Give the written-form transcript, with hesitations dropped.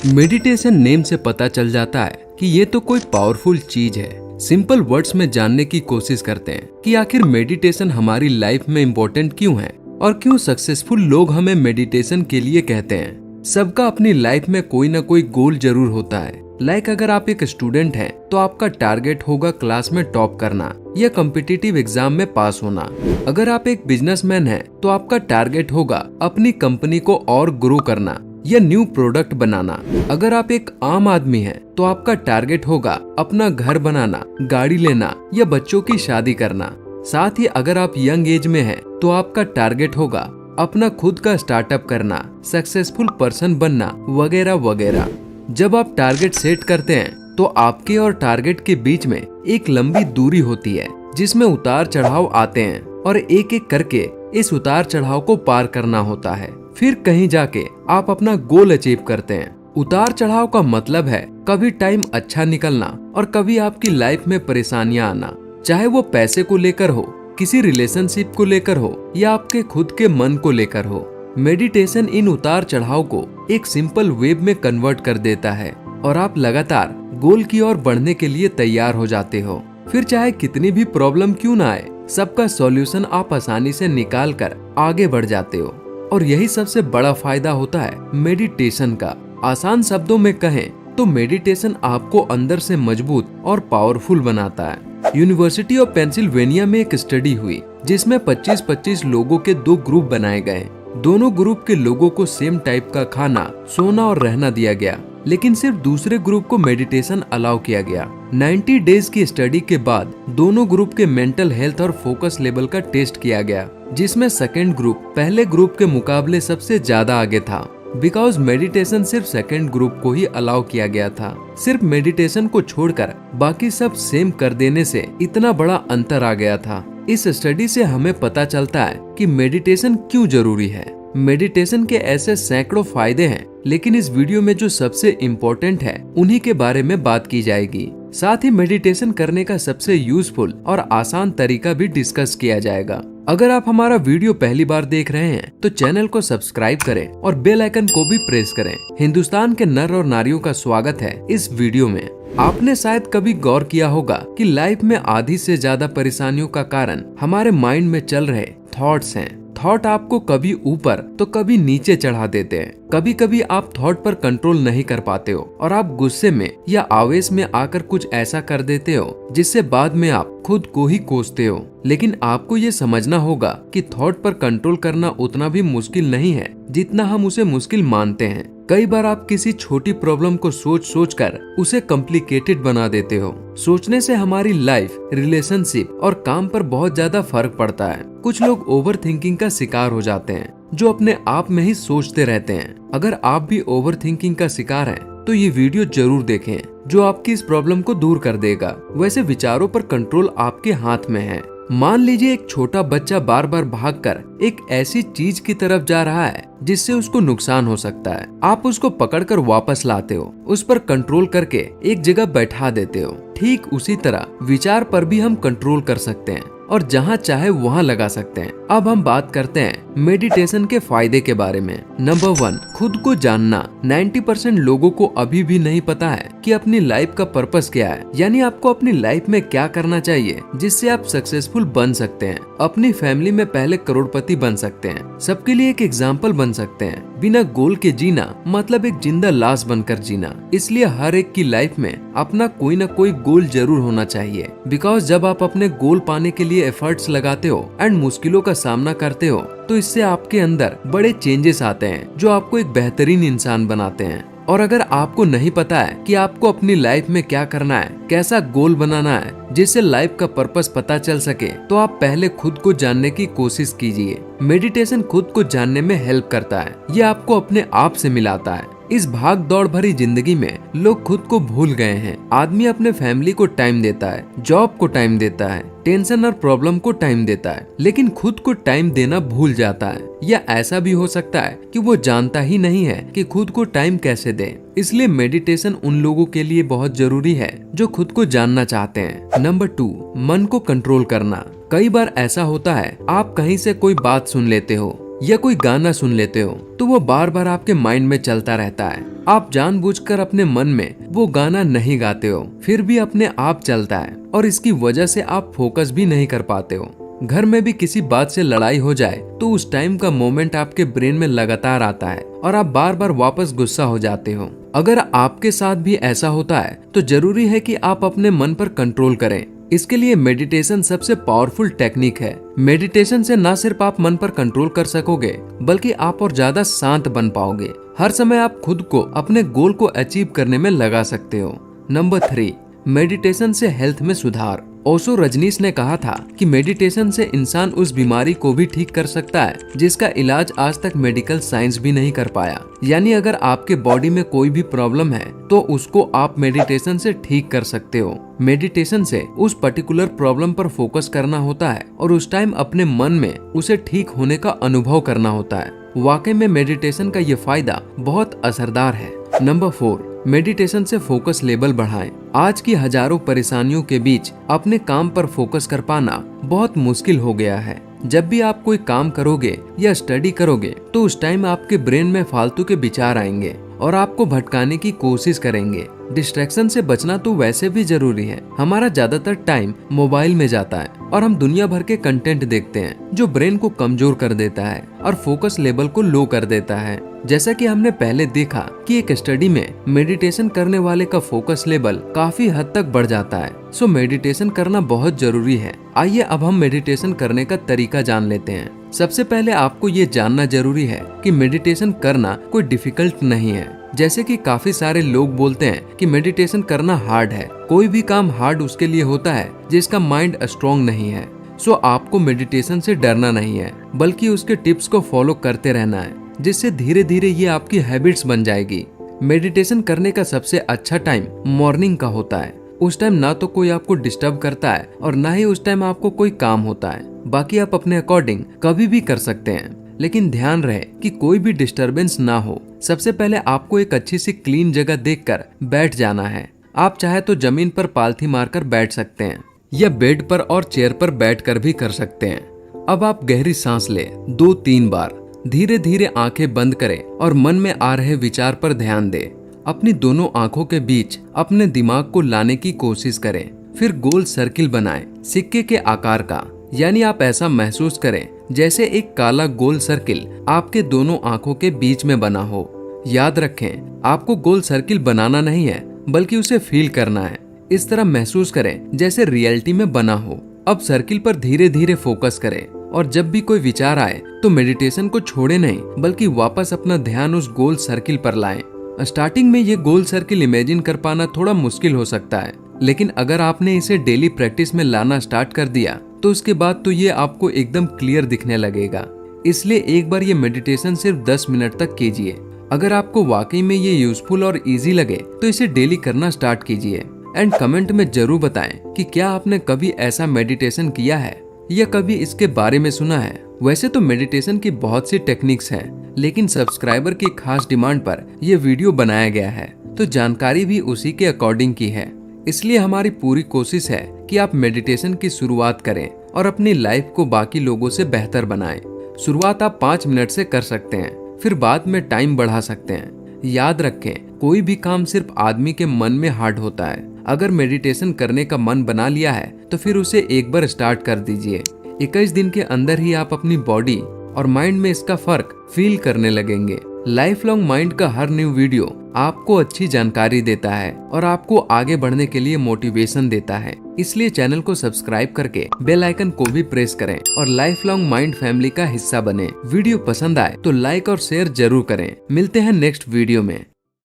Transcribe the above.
Meditation name से पता चल जाता है कि ये तो कोई पावरफुल चीज है। सिंपल वर्ड्स में जानने की कोशिश करते हैं कि आखिर मेडिटेशन हमारी लाइफ में इम्पोर्टेंट क्यों है और क्यों सक्सेसफुल लोग हमें मेडिटेशन के लिए कहते हैं। सबका अपनी लाइफ में कोई ना कोई गोल जरूर होता है। अगर आप एक स्टूडेंट हैं तो आपका टारगेट होगा क्लास में टॉप करना या कॉम्पिटिटिव एग्जाम में पास होना। अगर आप एक बिजनेसमैन हैं तो आपका टारगेट होगा अपनी कंपनी को और ग्रो करना या न्यू प्रोडक्ट बनाना। अगर आप एक आम आदमी हैं तो आपका टारगेट होगा अपना घर बनाना, गाड़ी लेना या बच्चों की शादी करना। साथ ही अगर आप यंग एज में हैं तो आपका टारगेट होगा अपना खुद का स्टार्टअप करना, सक्सेसफुल पर्सन बनना वगैरह वगैरह। जब आप टारगेट सेट करते हैं तो आपके और टारगेट के बीच में एक लंबी दूरी होती है जिसमें उतार चढ़ाव आते हैं और एक एक करके इस उतार चढ़ाव को पार करना होता है। फिर कहीं जाके आप अपना गोल अचीव करते हैं। उतार चढ़ाव का मतलब है कभी टाइम अच्छा निकलना और कभी आपकी लाइफ में परेशानियां आना, चाहे वो पैसे को लेकर हो, किसी रिलेशनशिप को लेकर हो या आपके खुद के मन को लेकर हो। मेडिटेशन इन उतार चढ़ाव को एक सिंपल वेव में कन्वर्ट कर देता है और आप लगातार गोल की ओर बढ़ने के लिए तैयार हो जाते हो। फिर चाहे कितनी भी प्रॉब्लम क्यों ना आए, सबका सॉल्यूशन आप आसानी से निकाल कर आगे बढ़ जाते हो। और यही सबसे बड़ा फायदा होता है मेडिटेशन का। आसान शब्दों में कहें तो मेडिटेशन आपको अंदर से मजबूत और पावरफुल बनाता है। यूनिवर्सिटी ऑफ पेंसिल्वेनिया में एक स्टडी हुई जिसमें 25-25 लोगों के 2 ग्रुप बनाए गए। दोनों ग्रुप के लोगों को सेम टाइप का खाना, सोना और रहना दिया गया, लेकिन सिर्फ दूसरे ग्रुप को मेडिटेशन अलाउ किया गया। 90 डेज की स्टडी के बाद दोनों ग्रुप के मेंटल हेल्थ और फोकस लेवल का टेस्ट किया गया, जिसमें सेकेंड ग्रुप पहले ग्रुप के मुकाबले सबसे ज्यादा आगे था। बिकॉज मेडिटेशन सिर्फ सेकेंड ग्रुप को ही अलाउ किया गया था। सिर्फ मेडिटेशन को छोड़कर बाकी सब सेम कर देने से इतना बड़ा अंतर आ गया था। इस स्टडी से हमें पता चलता है कि मेडिटेशन क्यों जरूरी है। मेडिटेशन के ऐसे सैकड़ों फायदे हैं, लेकिन इस वीडियो में जो सबसे इम्पोर्टेंट है उन्हीं के बारे में बात की जाएगी। साथ ही मेडिटेशन करने का सबसे यूजफुल और आसान तरीका भी डिस्कस किया जाएगा। अगर आप हमारा वीडियो पहली बार देख रहे हैं तो चैनल को सब्सक्राइब करें और बेल आइकन को भी प्रेस करें। हिंदुस्तान के नर और नारियों का स्वागत है इस वीडियो में। आपने शायद कभी गौर किया होगा कि लाइफ में आधी से ज्यादा परेशानियों का कारण हमारे माइंड में चल रहे थॉट्स हैं। थॉट आपको कभी ऊपर तो कभी नीचे चढ़ा देते हैं। कभी कभी आप थॉट पर कंट्रोल नहीं कर पाते हो और आप गुस्से में या आवेश में आकर कुछ ऐसा कर देते हो जिससे बाद में आप खुद को ही कोसते हो। लेकिन आपको ये समझना होगा कि थॉट पर कंट्रोल करना उतना भी मुश्किल नहीं है जितना हम उसे मुश्किल मानते हैं। कई बार आप किसी छोटी प्रॉब्लम को सोच कर उसे कॉम्प्लिकेटेड बना देते हो। सोचने से हमारी लाइफ, रिलेशनशिप और काम पर बहुत ज्यादा फर्क पड़ता है। कुछ लोग ओवर थिंकिंग का शिकार हो जाते हैं, जो अपने आप में ही सोचते रहते हैं। अगर आप भी ओवर थिंकिंग का शिकार हैं, तो ये वीडियो जरूर देखें, जो आपकी इस प्रॉब्लम को दूर कर देगा। वैसे विचारों पर कंट्रोल आपके हाथ में है। मान लीजिए एक छोटा बच्चा बार बार भागकर एक ऐसी चीज की तरफ जा रहा है जिससे उसको नुकसान हो सकता है। आप उसको पकड़कर वापस लाते हो, उस पर कंट्रोल करके एक जगह बैठा देते हो। ठीक उसी तरह विचार पर भी हम कंट्रोल कर सकते हैं और जहाँ चाहे वहाँ लगा सकते हैं। अब हम बात करते हैं मेडिटेशन के फायदे के बारे में। नंबर 1, खुद को जानना। 90% लोगों को अभी भी नहीं पता है कि अपनी लाइफ का पर्पस क्या है, यानी आपको अपनी लाइफ में क्या करना चाहिए जिससे आप सक्सेसफुल बन सकते हैं, अपनी फैमिली में पहले करोड़पति बन सकते हैं, सबके लिए एक एग्जाम्पल बन सकते हैं। बिना गोल के जीना मतलब एक जिंदा लाश बनकर जीना। इसलिए हर एक की लाइफ में अपना कोई ना कोई गोल जरूर होना चाहिए। बिकॉज जब आप अपने गोल पाने के लिए एफर्ट्स लगाते हो एंड मुश्किलों का सामना करते हो, तो इससे आपके अंदर बड़े चेंजेस आते हैं जो आपको एक बेहतरीन इंसान बनाते हैं। और अगर आपको नहीं पता है कि आपको अपनी लाइफ में क्या करना है, कैसा गोल बनाना है जिससे लाइफ का पर्पस पता चल सके, तो आप पहले खुद को जानने की कोशिश कीजिए। मेडिटेशन खुद को जानने में हेल्प करता है। ये आपको अपने आप से मिलाता है। इस भाग दौड़ भरी जिंदगी में लोग खुद को भूल गए हैं। आदमी अपने फैमिली को टाइम देता है, जॉब को टाइम देता है, टेंशन और प्रॉब्लम को टाइम देता है, लेकिन खुद को टाइम देना भूल जाता है। या ऐसा भी हो सकता है कि वो जानता ही नहीं है कि खुद को टाइम कैसे दे। इसलिए मेडिटेशन उन लोगों के लिए बहुत जरूरी है जो खुद को जानना चाहते हैं। नंबर 2, मन को कंट्रोल करना। कई बार ऐसा होता है, आप कहीं से कोई बात सुन लेते हो, या कोई गाना सुन लेते हो तो वो बार बार आपके माइंड में चलता रहता है। आप जानबूझकर अपने मन में वो गाना नहीं गाते हो, फिर भी अपने आप चलता है और इसकी वजह से आप फोकस भी नहीं कर पाते हो। घर में भी किसी बात से लड़ाई हो जाए तो उस टाइम का मोमेंट आपके ब्रेन में लगातार आता है और आप बार बार वापस गुस्सा हो जाते हो। अगर आपके साथ भी ऐसा होता है तो जरूरी है कि आप अपने मन पर कंट्रोल करें। इसके लिए मेडिटेशन सबसे पावरफुल टेक्निक है। मेडिटेशन से न सिर्फ आप मन पर कंट्रोल कर सकोगे बल्कि आप और ज्यादा शांत बन पाओगे। हर समय आप खुद को अपने गोल को अचीव करने में लगा सकते हो। नंबर 3, मेडिटेशन से हेल्थ में सुधार। ओशो रजनीश ने कहा था कि मेडिटेशन से इंसान उस बीमारी को भी ठीक कर सकता है जिसका इलाज आज तक मेडिकल साइंस भी नहीं कर पाया। यानी अगर आपके बॉडी में कोई भी प्रॉब्लम है तो उसको आप मेडिटेशन से ठीक कर सकते हो। मेडिटेशन से उस पर्टिकुलर प्रॉब्लम पर फोकस करना होता है और उस टाइम अपने मन में उसे ठीक होने का अनुभव करना होता है। वाकई में मेडिटेशन का ये फायदा बहुत असरदार है। नंबर 4, मेडिटेशन से फोकस लेवल बढ़ाएं। आज की हजारों परेशानियों के बीच अपने काम पर फोकस कर पाना बहुत मुश्किल हो गया है। जब भी आप कोई काम करोगे या स्टडी करोगे तो उस टाइम आपके ब्रेन में फालतू के विचार आएंगे और आपको भटकाने की कोशिश करेंगे। डिस्ट्रैक्शन से बचना तो वैसे भी जरूरी है। हमारा ज्यादातर टाइम मोबाइल में जाता है और हम दुनिया भर के कंटेंट देखते हैं जो ब्रेन को कमजोर कर देता है और फोकस लेवल को लो कर देता है। जैसा कि हमने पहले देखा कि एक स्टडी में मेडिटेशन करने वाले का फोकस लेवल काफी हद तक बढ़ जाता है। सो मेडिटेशन करना बहुत जरूरी है। आइए अब हम मेडिटेशन करने का तरीका जान लेते हैं। सबसे पहले आपको ये जानना जरूरी है कि मेडिटेशन करना कोई डिफिकल्ट नहीं है। जैसे कि काफी सारे लोग बोलते हैं कि मेडिटेशन करना हार्ड है। कोई भी काम हार्ड उसके लिए होता है जिसका माइंड स्ट्रॉन्ग नहीं है। सो आपको मेडिटेशन से डरना नहीं है बल्कि उसके टिप्स को फॉलो करते रहना है, जिससे धीरे धीरे ये आपकी हैबिट्स बन जाएगी। मेडिटेशन करने का सबसे अच्छा टाइम मॉर्निंग का होता है। उस टाइम ना तो कोई आपको डिस्टर्ब करता है और ना ही उस टाइम आपको कोई काम होता है। बाकी आप अपने अकॉर्डिंग कभी भी कर सकते हैं, लेकिन ध्यान रहे कि कोई भी डिस्टरबेंस ना हो। सबसे पहले आपको एक अच्छी सी क्लीन जगह देखकर बैठ जाना है। आप चाहे तो जमीन पर पालथी मारकर बैठ सकते हैं या बेड पर और चेयर पर बैठकर भी कर सकते हैं। अब आप गहरी सांस ले 2-3 बार। धीरे धीरे आंखें बंद करें और मन में आ रहे विचार पर ध्यान दें। अपनी दोनों आंखों के बीच अपने दिमाग को लाने की कोशिश करें। फिर गोल सर्किल बनाएं, सिक्के के आकार का। यानी आप ऐसा महसूस करें जैसे एक काला गोल सर्किल आपके दोनों आंखों के बीच में बना हो। याद रखें, आपको गोल सर्किल बनाना नहीं है बल्कि उसे फील करना है। इस तरह महसूस करें जैसे रियलिटी में बना हो। अब सर्किल पर धीरे धीरे फोकस करें और जब भी कोई विचार आए तो मेडिटेशन को छोड़े नहीं बल्कि वापस अपना ध्यान उस गोल सर्किल पर लाएं। स्टार्टिंग में ये गोल सर्किल इमेजिन कर पाना थोड़ा मुश्किल हो सकता है, लेकिन अगर आपने इसे डेली प्रैक्टिस में लाना स्टार्ट कर दिया तो उसके बाद तो ये आपको एकदम क्लियर दिखने लगेगा। इसलिए एक बार ये मेडिटेशन सिर्फ 10 मिनट तक कीजिए। अगर आपको वाकई में ये यूजफुल और इजी लगे तो इसे डेली करना स्टार्ट कीजिए। एंड कमेंट में जरूर बताएं कि क्या आपने कभी ऐसा मेडिटेशन किया है या कभी इसके बारे में सुना है। वैसे तो मेडिटेशन की बहुत सी टेक्निक्स हैं, लेकिन सब्सक्राइबर की खास डिमांड पर यह वीडियो बनाया गया है, तो जानकारी भी उसी के अकॉर्डिंग की है। इसलिए हमारी पूरी कोशिश है कि आप मेडिटेशन की शुरुआत करें और अपनी लाइफ को बाकी लोगों से बेहतर बनाएं। शुरुआत आप 5 मिनट से कर सकते हैं, फिर बाद में टाइम बढ़ा सकते हैं। याद रखें, कोई भी काम सिर्फ आदमी के मन में हार्ड होता है। अगर मेडिटेशन करने का मन बना लिया है तो फिर उसे एक बार स्टार्ट कर दीजिए। 21 दिन के अंदर ही आप अपनी बॉडी और माइंड में इसका फर्क फील करने लगेंगे। लाइफ लॉन्ग माइंड का हर न्यू वीडियो आपको अच्छी जानकारी देता है और आपको आगे बढ़ने के लिए मोटिवेशन देता है। इसलिए चैनल को सब्सक्राइब करके बेल आइकन को भी प्रेस करें और लाइफ लॉन्ग माइंड फैमिली का हिस्सा बने। वीडियो पसंद आए तो लाइक और शेयर जरूर करें। मिलते हैं नेक्स्ट वीडियो में।